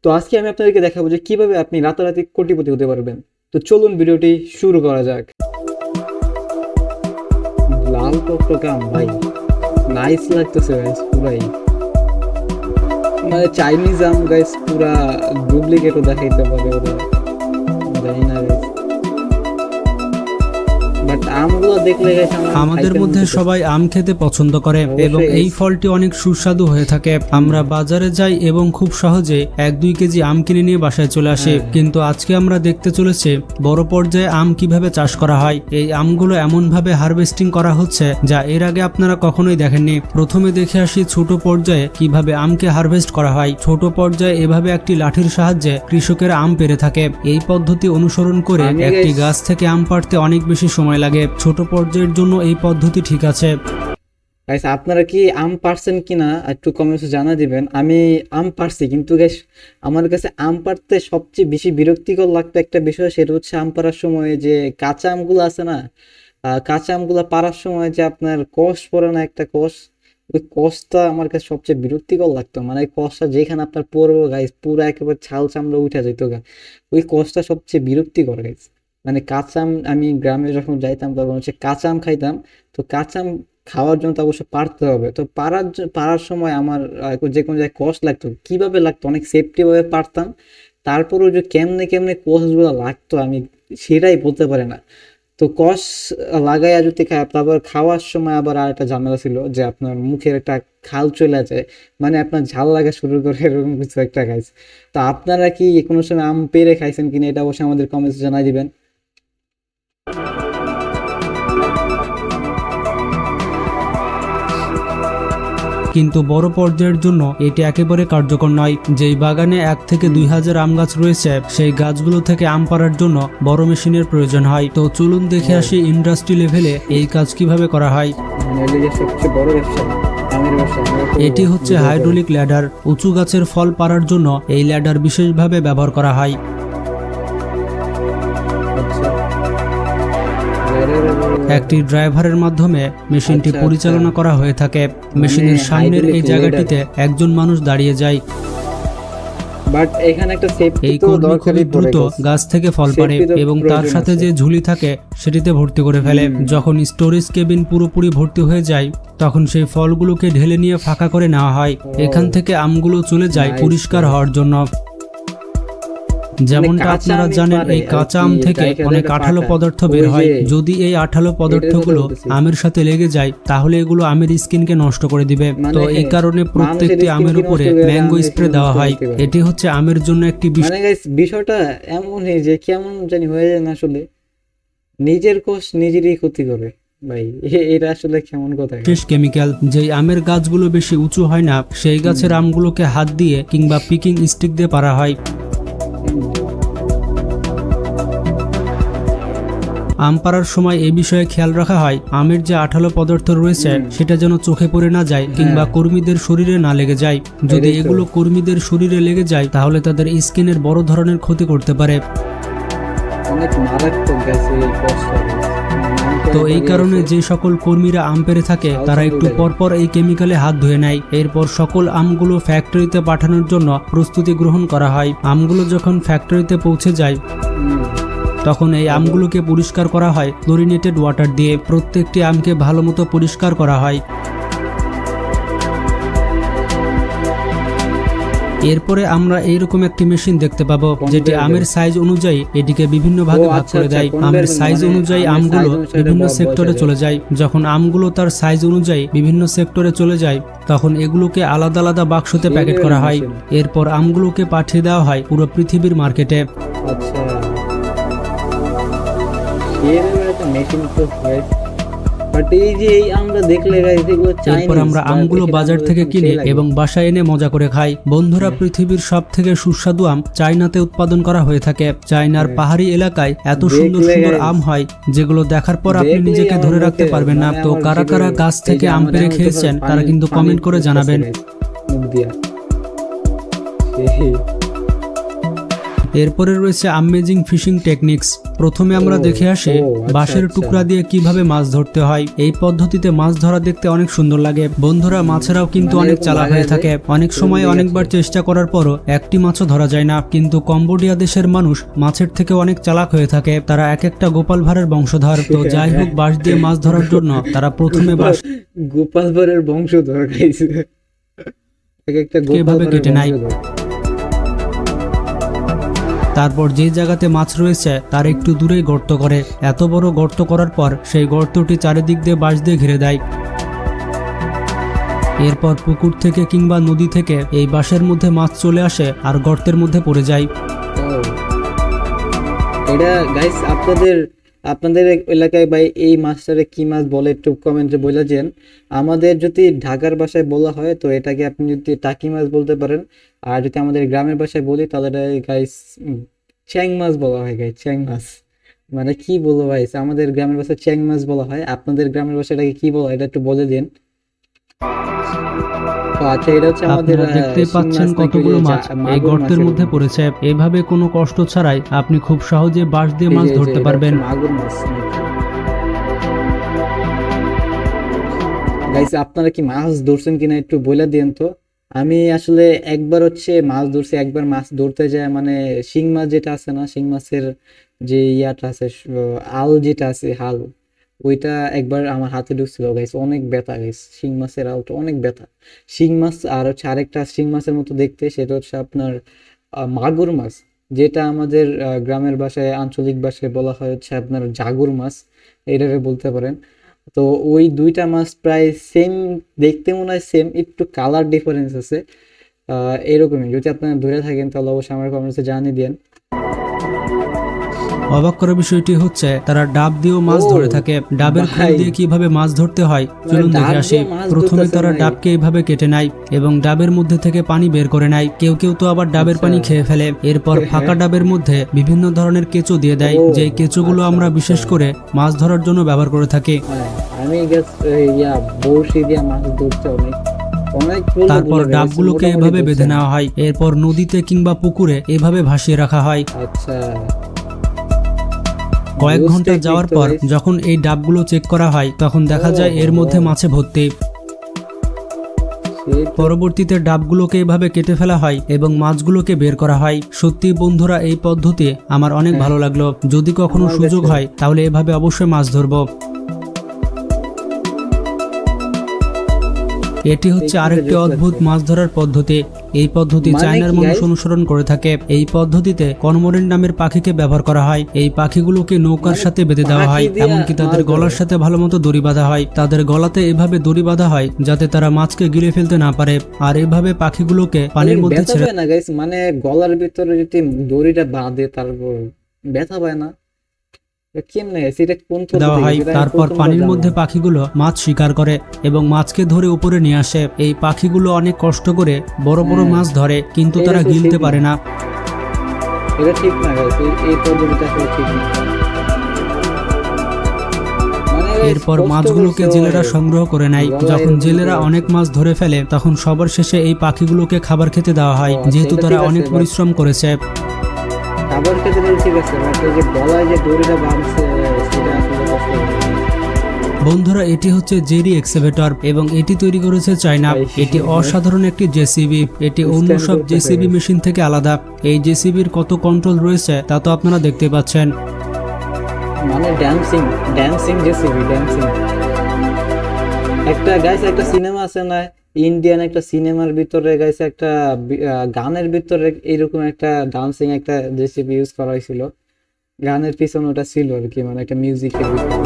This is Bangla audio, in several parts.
তো আজকে আমি আপনাদেরকে দেখাবো যে কিভাবে আপনি রাতারাতি কোটিপতি হতে পারবেন। তো চলুন ভিডিওটি শুরু করা যাক। লাল টকটকে আম ভাই, নাইস লাগতেছে গাইস, পুরাই মানে চাইনিজ আম গাইস, পুরা ডুপ্লিকেটও দেখাইতে পারে ওরা, জানি না গাইস, বাট আমগুলো দেখলে গাইস আমাদের মধ্যে সবাই আম খেতে পছন্দ করে এবং এই ফলটি অনেক সুস্বাদু হয়ে থাকে। আমরা বাজারে যাই এবং খুব সহজে 1-2 কেজি আম কিনে নিয়ে বাসায় চলে আসি, কিন্তু আজকে আমরা দেখতে চলেছি বড় পর্যায়ে আম কিভাবে চাষ করা হয়। এই আমগুলো এমন ভাবে হারভেস্টিং করা হচ্ছে যা এর আগে আপনারা কখনোই দেখেননি। প্রথমে দেখে আসি ছোট পর্যায়ে কিভাবে আমকে হারভেস্ট করা হয়। ছোট পর্যায়ে এভাবে একটি লাঠির সাহায্যে কৃষকেরা আম পেড়ে থাকে। এই পদ্ধতি অনুসরণ করে একটি গাছ থেকে আম পাড়তে অনেক বেশি সময় লাগে। ছোট পর্যায়ের জন্য এই পদ্ধতি ঠিক আছে। গাইস আপনারা কি আম পারছেন কিনা একটু কমেন্টসে জানা দিবেন। আমি আম পারছি, কিন্তু গাইস আমার কাছে আম পাড়তে সবচেয়ে বেশি বিরক্তিকর লাগতো একটা বিষয়, সেটা হচ্ছে আম পাড়ার সময় যে কাঁচা আমগুলো আছে না, কাঁচা আমগুলো পাড়ার সময় যে আপনার কষ পড়ে না, একটা কষ, ওই কষটা আমার কাছে সবচেয়ে বিরক্তিকর লাগতো। মানে ওই কষটা যেখানে আপনার পড়বো গাইস, পুরো একেবারে ছাল চামড়া উঠে যেত গা, ওই কষটা সবচেয়ে বিরক্তিকর গাইস। মানে কাঁচা আম আমি গ্রামে যখন যাইতাম তখন হচ্ছে কাঁচা আম খাইতাম। তো কাঁচা আম খাওয়ার জন্য তো অবশ্যই পারতে হবে। তো পারার সময় আমার যে কোনো জায়গায় কষ লাগতো, কিভাবে লাগতো, অনেক সেফটি ভাবে পারতাম, তারপরেও যে কেমনে কেমনে কষগুলো লাগতো আমি সেটাই বলতে পারি না। তো কষ লাগাইয়া যদি তারপর খাওয়ার সময় আবার আর একটা ঝামেলা ছিল যে আপনার মুখের একটা খাল চলে যায়, মানে আপনার ঝাল লাগা শুরু করে, এরকম কিছু একটা খাইছে। তো আপনারা কি কোনো সময় আম পেড়ে খাইছেন কিনা এটা অবশ্যই আমাদের কমেন্টে জানাই দিবেন। কিন্তু বড় পর্যায়ের জন্য এটি একেবারে কার্যকর নয়। যেই বাগানে 1 থেকে 2000 আম গাছ রয়েছে, সেই গাছগুলো থেকে আম পাড়ার জন্য বড় মেশিনের প্রয়োজন হয়। তো চলুন দেখে আসি ইন্ডাস্ট্রি লেভেলে এই কাজ কিভাবে করা হয়। সবচেয়ে বড় ব্যবসা আমের ব্যবসা। এটি হচ্ছে হাইড্রোলিক ল্যাডার। উঁচু গাছের ফল পাড়ার জন্য এই ল্যাডার বিশেষভাবে ব্যবহার করা হয়। একটি ড্রাইভারের মাধ্যমে মেশিনটি পরিচালনা করা হয়ে থাকে। মেশিনের সামনের এই জায়গাটিতে একজন মানুষ দাঁড়িয়ে যায়। এই কর্মী খুবই দ্রুত গাছ থেকে ফল পাড়ে এবং তার সাথে যে ঝুলি থাকে সেটিতে ভর্তি করে ফেলে। যখন স্টোরেজ কেবিন পুরোপুরি ভর্তি হয়ে যায় তখন সেই ফলগুলোকে ঢেলে নিয়ে ফাঁকা করে নেওয়া হয়। এখান থেকে আমগুলো চলে যায় পরিষ্কার হওয়ার জন্য। যেমনটা আপনারা জানেন, এই কাঁচা আম থেকে অনেক আঠালো পদার্থ বের হয়। যদি এই আঠালো পদার্থগুলো আমের সাথে লেগে যায় তাহলে এগুলো আমের স্কিনকে নষ্ট করে দিবে। তো এই কারণে প্রত্যেকটি আমের উপরে ম্যাঙ্গো স্প্রে দেওয়া হয়। এটি হচ্ছে আমের জন্য একটি বিষয়টা এমনই যে কেমন জানি হয়ে যায় না, আসলে নিজের কোষ নিজেরই ক্ষতি করে ভাই, এটা আসলে কেমন কথা। বিশেষ কেমিক্যাল। যেই আমের গাছগুলো বেশি উঁচু হয় না সেই গাছের আমগুলোকে হাত দিয়ে কিংবা পিকিং স্টিক দিয়ে পাড়া হয়। আম পাড়ার সময় এই বিষয়ে খেয়াল রাখা হয় আমের যে আঠালো পদার্থ রয়েছে সেটা যেন চোখে পড়ে না যায় কিংবা কর্মীদের শরীরে না লেগে যায়। যদি এগুলো কর্মীদের শরীরে লেগে যায় তাহলে তাদের স্কিনের বড় ধরনের ক্ষতি করতে পারে। তো এই কারণে যে সকল কর্মীরা আম পেড়ে থাকে তারা একটু পরপর এই কেমিক্যালে হাত ধুয়ে নেয়। এরপর সকল আমগুলো ফ্যাক্টরিতে পাঠানোর জন্য প্রস্তুতি গ্রহণ করা হয়। আমগুলো যখন ফ্যাক্টরিতে পৌঁছে যায় তখন এই আমগুলোকে পরিষ্কার করা হয় ক্লোরিনেটেড ওয়াটার দিয়ে। প্রত্যেকটি আমকে ভালো মতো পরিষ্কার করা হয়। এরপরে আমরা এইরকম একটি মেশিন দেখতে পাবো যেটি আমের সাইজ অনুযায়ী এটিকে বিভিন্ন ভাগে ভাগ করে দেয়। আমের সাইজ অনুযায়ী আমগুলো বিভিন্ন সেক্টরে চলে যায়। যখন আমগুলো তার সাইজ অনুযায়ী বিভিন্ন সেক্টরে চলে যায় তখন এগুলোকে আলাদা আলাদা বাক্সতে প্যাকেট করা হয়। এরপর আমগুলোকে পাঠিয়ে দেওয়া হয় পুরো পৃথিবীর মার্কেটে। এরপর আমরা আমগুলো বাজার থেকে কিনে এবং বাসায় এনে মজা করে খাই। বন্ধুরা, পৃথিবীর সব থেকে সুস্বাদু আম চায়নাতে উৎপাদন করা হয়ে থাকে। চায়নার পাহাড়ি এলাকায় এত সুন্দর সুন্দর আম হয় যেগুলো দেখার পর আপনি নিজেকে ধরে রাখতে পারবেন না। তো কারা কারা গাছ থেকে আম পেড়ে খেয়েছেন তারা কিন্তু কমেন্ট করে জানাবেন। এরপরে রয়েছে অ্যামেজিং ফিশিং টেকনিক্স। প্রথমে আমরা দেখে আসি বাঁশের টুকরা দিয়ে কিভাবে মাছ ধরতে হয়। এই পদ্ধতিতে মাছ ধরা দেখতে অনেক সুন্দর লাগে। বন্ধুরা, মাছেরাও কিন্তু অনেক চালাক হয়ে থাকে। অনেক সময় অনেকবার চেষ্টা করার পরও একটি মাছও ধরা যায় না, কিন্তু কম্বোডিয়া দেশের মানুষ মাছের থেকে অনেক চালাক হয়ে থাকে। তারা এক একটা গোপাল ভাঁড়ের বংশধর। তো যাই হোক, বাঁশ দিয়ে মাছ ধরার জন্য তারা প্রথমে বাঁশ গোপাল ভাঁড়ের বংশধর গাইছে, এক একটা গোপাল এভাবে ভাঁড়ের কেটে নেয়। বংশধর। তারপর যে জায়গাতে মাছ রয়েছে তার একটু দূরেই গর্ত করে। এত বড় গর্ত করার পর সেই গর্তটি চারিদিক দিয়ে বাঁশ দিয়ে ঘিরে দেয়। এরপর পুকুর থেকে কিংবা নদী থেকে এই বাঁশের মধ্যে মাছ চলে আসে আর গর্তের মধ্যে পড়ে যায়। ও, এটা গাইস আপনাদের আপনাদের এলাকায় ভাই এই মাছটারে কি মাছ বলে একটু কমেন্টে বলে যান। আমাদের যদি ঢাকার ভাষায় বলা হয় তো এটাকে আপনি যদি টাকি মাছ বলতে পারেন, আর যদি আমাদের গ্রামের ভাষায় বলি তাহলে এটা গাইস চ্যাং মাছ বলা হয়। গাইস চ্যাং মাছ মানে কি বলবো ভাই, আমাদের গ্রামের ভাষায় চ্যাং মাছ বলা হয়, আপনাদের গ্রামের ভাষায় এটাকে কি বলা হয় এটা একটু বলে দিন। তো আচ্ছা, এটা হচ্ছে আমাদের আপনারা দেখতেই শিং পাচ্ছেন মাছ নাকি কতগুলো ওই যে মাছ এই মাগুর গর্তের মাছের মধ্যে পড়েছে। এভাবে কোনো কষ্ট ছাড়াই আপনি খুব সহজে বাঁশ দিয়ে মাছ ধরতে পারবেন। মাগুর মাছ নাকি। গাইস আপনারা কি মাছ ধরছেন কিনা একটু বলে দিন তো। আমি আসলে একবার হচ্ছে মাছ ধরছি, একবার মাছ ধরতে যায় মানে শিং মাছ যেটা আছে না, শিং মাছের যে ইয়াটা আছে আল যেটা আছে হাল, ওইটা একবার আমার হাতে ঢুকছিল গাইস, অনেক ব্যথা গাইস, শিং মাছের আলটা অনেক ব্যথা। শিং মাছ আর হচ্ছে আরেকটা শিং মাছের মতো দেখতে, সেটা হচ্ছে আপনার মাগুর মাছ, যেটা আমাদের গ্রামের ভাষায় আঞ্চলিক ভাষায় বলা হয় হচ্ছে আপনার জাগুর মাছ, এটাকে বলতে পারেন। তো ওই দুইটা মাছ প্রায় সেম দেখতে, মনে হয় সেম, একটু কালার ডিফারেন্স আছে। এরকমই যদি আপনারা ধরে থাকেন তাহলে অবশ্যই আমার কমেন্টসে জানিয়ে দিন। অবাক করার বিষয়টি হচ্ছে তারা ডাব দিয়েও মাছ ও ধরে থাকে। ডাবের খোল ভাই, দিয়ে কিভাবে মাছ ধরতে হয় চলুন ডাব দেখে আসি। দিয়ে মাছ প্রথমে ধরতেছে তারা ভাই। ডাবকে এইভাবে কেটে নেয় এবং ডাবের মধ্যে থেকে পানি বের করে নেয়। কেউ কেউ তো আবার ডাবের আচ্ছা। পানি খেয়ে ফেলে। এরপর ফাঁকা ডাবের মধ্যে বিভিন্ন ধরনের কেঁচো দিয়ে দেয়, ও, যে কেঁচোগুলো আচ্ছা, আমরা আচ্ছা। বিশেষ করে মাছ ধরার জন্য ব্যবহার করে থাকি। হ্যাঁ, আমি বড়শি দিয়ে মাছ ধরতে অনেক অনেক বলতে তারপর ভুলে গেছি, ডাবগুলোকে মোটামুটি এভাবে বেঁধে ধরছি। নেওয়া হয়। এরপর নদীতে কিংবা পুকুরে এভাবে ভাসিয়ে রাখা হয়। আচ্ছা, কয়েক বুঝতে ঘন্টা যাওয়ার কিন্তু পর guys, যখন এই ডাবগুলো চেক করা হয় তখন দেখা যায় এর মধ্যে মাছে ভর্তি। সেই তো পরবর্তীতে ডাবগুলোকে এভাবে কেটে ফেলা হয় এবং মাছগুলোকে বের করা হয়। সত্যি বন্ধুরা, এই পদ্ধতি আমার অনেক ভালো লাগলো। যদি কখনো আমার সুযোগ কাছে- হয় তাহলে এভাবে অবশ্যই মাছ ধরবো। এটি হচ্ছে দেখতে আরেকটি জোস অদ্ভুত লাগছে। মাছ ধরার পদ্ধতি। এই পদ্ধতি মানে চায়নার কি মানুষ guys? অনুসরণ করে থাকে। এই পদ্ধতিতে কর্মোরেন্ট নামের পাখিকে ব্যবহার করা হয়। এই পাখিগুলোকে নৌকার মানে সাথে বেঁধে দেওয়া হয়, পাখি দিয়া এমনকি তাদের মাছ ধরে? গলার সাথে ভালো মতো দড়ি বাঁধা হয়। তাদের গলাতে এভাবে দড়ি বাঁধা হয় যাতে তারা মাছকে গিলে ফেলতে না পারে। আর এভাবে পাখিগুলোকে পানির মধ্যে ব্যথা ছেড়ে পায় না গাইস, মানে গলার ভিতরে যদি দড়িটা বাঁধে তারপর ব্যথা পায় না? এটা কেমনে guys? এটা কোন দেওয়া পদ্ধতি হয়। guys? এটা আমি তারপর প্রথমবার পানির জানলাম। মধ্যে পাখিগুলো মাছ শিকার করে এবং মাছকে ধরে উপরে নিয়ে আসে। এই পাখিগুলো অনেক কষ্ট করে বড় বড় হ্যাঁ। মাছ ধরে, কিন্তু এটা তারা তো গিলতে ঠিক পারে না। না। এটা ঠিক না guys, এই পদ্ধতিটা আসলে ঠিক না। মানে guys, এরপর কষ্ট মাছগুলোকে করছে জেলেরা অনেক। সংগ্রহ করে নেয়। গলা যখন এরকম জেলেরা করে অনেক মাছ ধরে ফেলে তখন সবার শেষে এই পাখিগুলোকে খাবার খেতে দেওয়া হয়, ও আচ্ছা, যেহেতু এটা তারা ঠিক আছে, অনেক but পরিশ্রম করেছে। খাবার খেতে দিলে ঠিক আছে, বাট এই যে গলায় যে দড়িটা বাঁধছে সেটা আসলে কষ্ট লাগে। বন্ধুরা, এটি হচ্ছে জেরি এক্সকেভেটর এবং এটি তৈরি করেছে চায়না। ভাই, এটি অসাধারণ একটি জেসিবি। এটি অন্য Stand সব করতে জেসিবি পারে। মেশিন থেকে আলাদা। এই জেসিবির কত কন্ট্রোল রয়েছে তা তো আপনারা দেখতে পাচ্ছেন। মানে ড্যান্সিং জেসিবি, ড্যান্সিং। একটা গাইস, একটা সিনেমা আছে না, ইন্ডিয়ান একটা সিনেমার ভিতরে গাইস একটা গানের ভিতরে এরকম একটা ডান্সিং একটা জেসিবি ইউজ করা হয়েছিল। গানের পিছনে ওটা ছিল আর কি, মানে একটা মিউজিকের ভিতরে,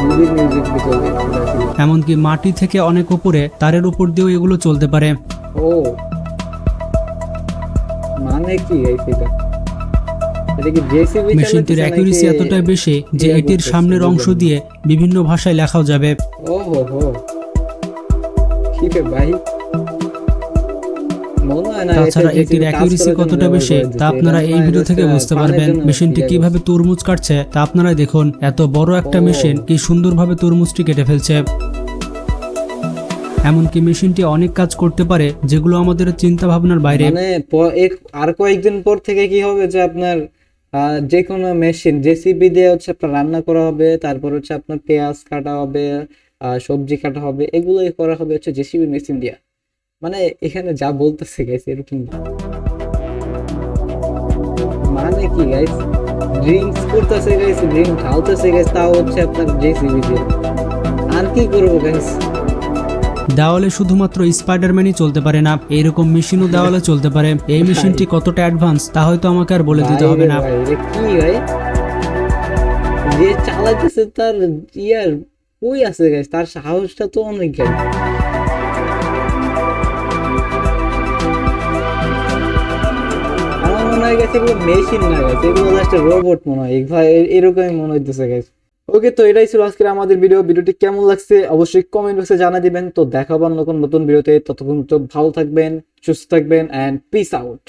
মুভির মিউজিক ভিতরে ওটা ছিল। এমনকি মাটি থেকে অনেক উপরে তারের উপর দিয়েও এগুলো চলতে পারে। ও মানে কি গাইস এটা? এটা কি জেসিবি মেশিনটির অ্যাকুরেসি এতটাই বেশি যে এটির সামনের অংশ দিয়ে বিভিন্ন ভাষায় লেখাও যাবে। ও হো হো, ঠিক আছে ভাই। মনে হয় না তাছাড়া এটা এটির JCB কাজ অ্যাকুরেসি করার জন্য কতটা ব্যবহার বেশি করে তা দিচ্ছে। আপনারা এটা এই মনে ভিডিও হয় থেকে just বুঝতে ফানের পারবেন। জন্য মেশিনটি ঠিক কিভাবে আছে। তরমুজ কাটছে তা আপনারাই দেখুন। এত বড় একটা ও। মেশিন কি সুন্দরভাবে তরমুজটি কেটে ফেলছে। এমনকি মেশিনটি অনেক কাজ করতে পারে যেগুলো আমাদের চিন্তা ভাবনার বাইরে। মানে আর কয়েকদিন পর থেকে কি হবে যে আপনার যে কোনো মেশিন জেসিবি দিয়ে হচ্ছে আপনার রান্না করা হবে, তারপর হচ্ছে আপনার পেঁয়াজ কাটা হবে, সবজি কাটা হবে, এগুলোই করা হবে হচ্ছে জেসিবি মেশিন দিয়ে। মানে এখানে যা বলতেছে গাইস এরকম মানে কি গাইস, ড্রিঙ্কস করতেছে গাইস, ড্রিঙ্ক খাওয়াতেছে গাইস, তাও হচ্ছে আপনার জেসিবি দিয়ে। আর কি করবো গাইস? দেওয়ালে শুধুমাত্র স্পাইডারম্যানই চলতে পারে না, এইরকম মেশিনও দেওয়ালে চলতে পারে। এই মেশিনটি কতটা অ্যাডভান্স তা হয়তো আমাকে আর বলে দিতে হবে না। ভাই রে কি ভাই, যে চালাইতেছে তার ইয়ার কই আছে গাইস, তার সাহসটা তো অনেক গাইস। আমার মনে হয় গেছে এগুলো মেশিন না গেছে, এগুলো জাস্ট রোবট মনে হয় ভাই, এরকমই মনে হইতেছে গাইস। ওকে, তো এটাই ছিল আজকের আমাদের ভিডিওটি কেমন লাগছে অবশ্যই কমেন্ট বক্সে জানা দিবেন। তো দেখাবো নতুন ভিডিওতে, ততক্ষণ তো ভালো থাকবেন, সুস্থ থাকবেন, এন্ড পিস আউট।